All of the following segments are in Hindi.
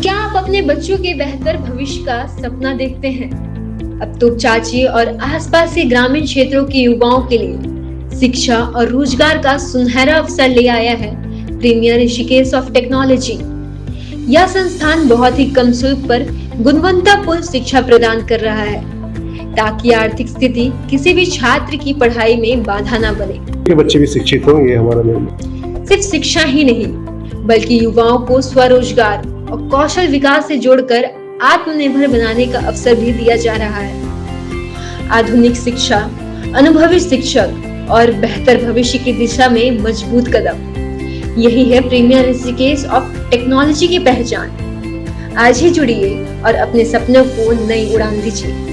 क्या आप अपने बच्चों के बेहतर भविष्य का सपना देखते हैं? अब तो चाची और आसपास के ग्रामीण क्षेत्रों के युवाओं के लिए शिक्षा और रोजगार का सुनहरा अवसर ले आया है प्रीमियर ऋषिकेश ऑफ टेक्नोलॉजी। यह संस्थान बहुत ही कम शुल्क पर गुणवत्तापूर्ण शिक्षा प्रदान कर रहा है ताकि आर्थिक स्थिति किसी भी छात्र की पढ़ाई में बाधा न बने। ये बच्चे भी शिक्षित हों, ये हमारा निर्णय। सिर्फ शिक्षा ही नहीं बल्कि युवाओं को स्वरोजगार और कौशल विकास से जोड़कर आत्मनिर्भर बनाने का अवसर भी दिया जा रहा है। आधुनिक शिक्षा, अनुभवी शिक्षक और बेहतर भविष्य की दिशा में मजबूत कदम, यही है प्रीमियर ऋषिकेश ऑफ टेक्नोलॉजी की पहचान। आज ही जुड़िए और अपने सपनों को नई उड़ान दीजिए।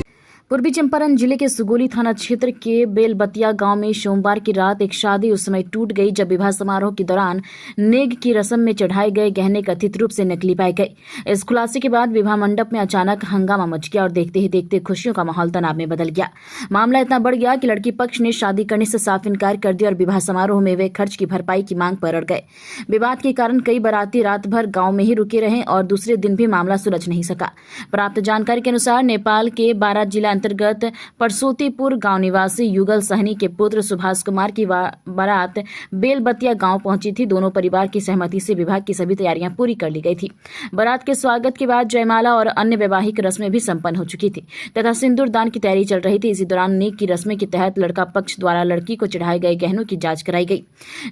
पूर्वी चंपारण जिले के सुगोली थाना क्षेत्र के बेलबतिया गांव में सोमवार की रात एक शादी उस समय टूट गई जब विवाह समारोह के दौरान नेग की रस्म में चढ़ाए गए गहने कथित रूप से नकली पाए गए। इस खुलासे के बाद विवाह मंडप में अचानक हंगामा मच गया और देखते ही देखते खुशियों का माहौल तनाव में बदल गया। मामला इतना बढ़ गया कि लड़की पक्ष ने शादी करने से साफ इनकार कर दिया और विवाह समारोह में वे खर्च की भरपाई की मांग पर अड़ गए। विवाद के कारण कई बाराती रात भर गाँव में ही रुके रहे और दूसरे दिन भी मामला सुलझ नहीं सका। प्राप्त जानकारी के अनुसार नेपाल के बारात जिला अंतर्गत परसोतीपुर गांव निवासी युगल सहनी के पुत्र सुभाष कुमार की बारात बेलबतिया गांव पहुंची थी। दोनों परिवार की सहमति से विवाह की सभी तैयारियां पूरी कर ली गई थी। बारात के स्वागत के बाद जयमाला और अन्य वैवाहिक रस्में भी संपन्न हो चुकी थी तथा सिंदूर दान की तैयारी चल रही थी। इसी दौरान नेक की रस्में के तहत लड़का पक्ष द्वारा लड़की को चढ़ाए गए गहनों की जांच कराई गई।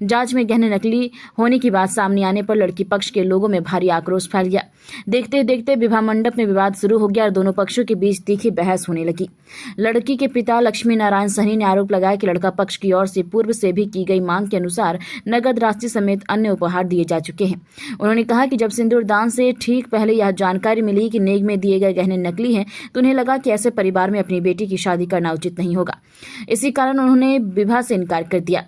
जांच में गहने नकली होने की बात सामने आने पर लड़की पक्ष के लोगों में भारी आक्रोश फैल गया। देखते देखते विवाह मंडप में विवाद शुरू हो गया और दोनों पक्षों के बीच तीखी बहस होने लगी। लड़की के पिता लक्ष्मी नारायण सहनी ने आरोप लगाया कि लड़का पक्ष की ओर से पूर्व से भी की गई मांग के अनुसार नगद राशि समेत अन्य उपहार दिए जा चुके हैं। उन्होंने कहा कि जब सिंदूर दान से ठीक पहले यह जानकारी मिली कि नेग में दिए गए गहने नकली हैं तो उन्हें लगा कि ऐसे परिवार में अपनी बेटी की शादी करना उचित नहीं होगा। इसी कारण उन्होंने विवाह से इनकार कर दिया।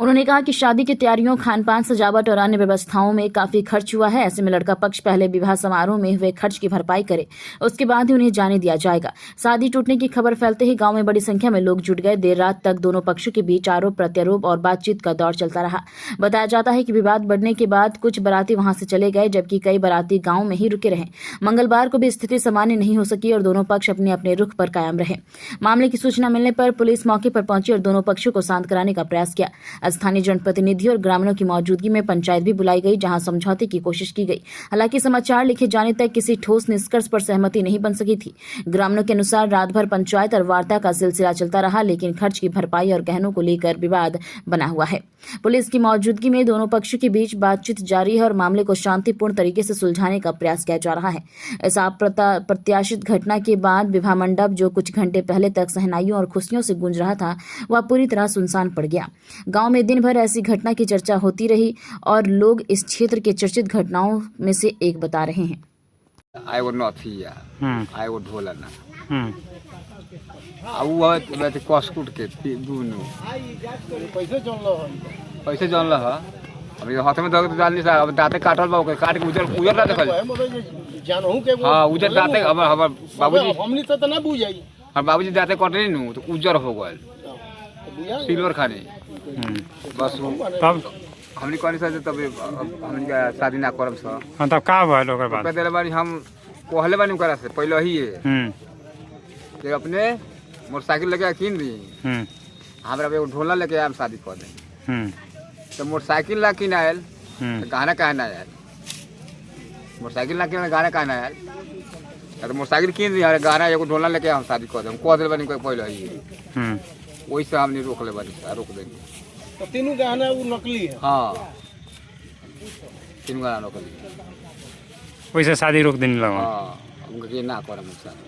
उन्होंने कहा कि शादी की तैयारियों, खान पान, सजावट और अन्य व्यवस्थाओं में काफी खर्च हुआ है। ऐसे में लड़का पक्ष पहले विवाह समारोह में हुए खर्च की भरपाई करे, उसके बाद ही उन्हें जाने दिया जाएगा। शादी टूटने की खबर फैलते ही गांव में बड़ी संख्या में लोग जुट गए। देर रात तक दोनों पक्षों के बीच आरोप प्रत्यारोप और बातचीत का दौर चलता रहा। बताया जाता है कि विवाद बढ़ने के बाद कुछ बाराती वहां से चले गए जबकि कई बाराती गाँव में ही रुके रहे। मंगलवार को भी स्थिति सामान्य नहीं हो सकी और दोनों पक्ष अपने अपने रुख पर कायम रहे। मामले की सूचना मिलने पर पुलिस मौके पर पहुंची और दोनों पक्षों को शांत कराने का प्रयास किया। स्थानीय जनप्रतिनिधि और ग्रामीणों की मौजूदगी में पंचायत भी बुलाई गई जहां समझौते की कोशिश की गई। हालांकि समाचार लिखे जाने तक किसी ठोस निष्कर्ष पर सहमति नहीं बन सकी थी। ग्रामीणों के अनुसार रात भर पंचायत और वार्ता का सिलसिला चलता रहा लेकिन खर्च की भरपाई और गहनों को लेकर विवाद बना हुआ है। पुलिस की मौजूदगी में दोनों पक्षों के बीच बातचीत जारी है और मामले को शांतिपूर्ण तरीके से सुलझाने का प्रयास किया जा रहा है। इस अप्रत्याशित घटना के बाद विवाह मंडप जो कुछ घंटे पहले तक सहनाइयों और खुशियों से गूंज रहा था वह पूरी तरह सुनसान पड़ गया। गाँव में दिन भर ऐसी घटना की चर्चा होती रही और लोग इस क्षेत्र के चर्चित घटनाओं में से एक बता रहे हैं। I would not hear. I would hold on. I would let the cost good get do no. पैसे जान ला है। अभी हाथ में दर्द डाल नहीं अब दांते काटल बा ओके काट के उजर ना देखल जानहु के हां उजर दांते अब बाबूजी हमनी तो ना बुझाई और बाबूजी दांते कटले नु तो उजर हो गए सिल्वर खाने बस तब हमनी कोनी से तब हमनी का शादी ना करम छ हां तब का भइल ओकर बाद पहले बारी हम कहले बानी करा से पहले ही कि अपने मोटरसाइकिल लेके किन दी हमरा एगो ढोला लेके आम शादी कर दे तो मोटरसाइकिल ला किन आयल तो गाना कहे ना आयल मोटरसाइकिल ला किन गाना कहे ना आयल तो मोटरसाइकिल किन दी गाना एगो ढोला लेके हम शादी कर दे कह दे बानी पहले ही वही से हमने रोक ले बानी रोक देंगे तो तीनों गहना वो नकली है। हाँ तीनों गहना नकली वैसे शादी रोक देने लगा। हाँ उनके ना करम शादी।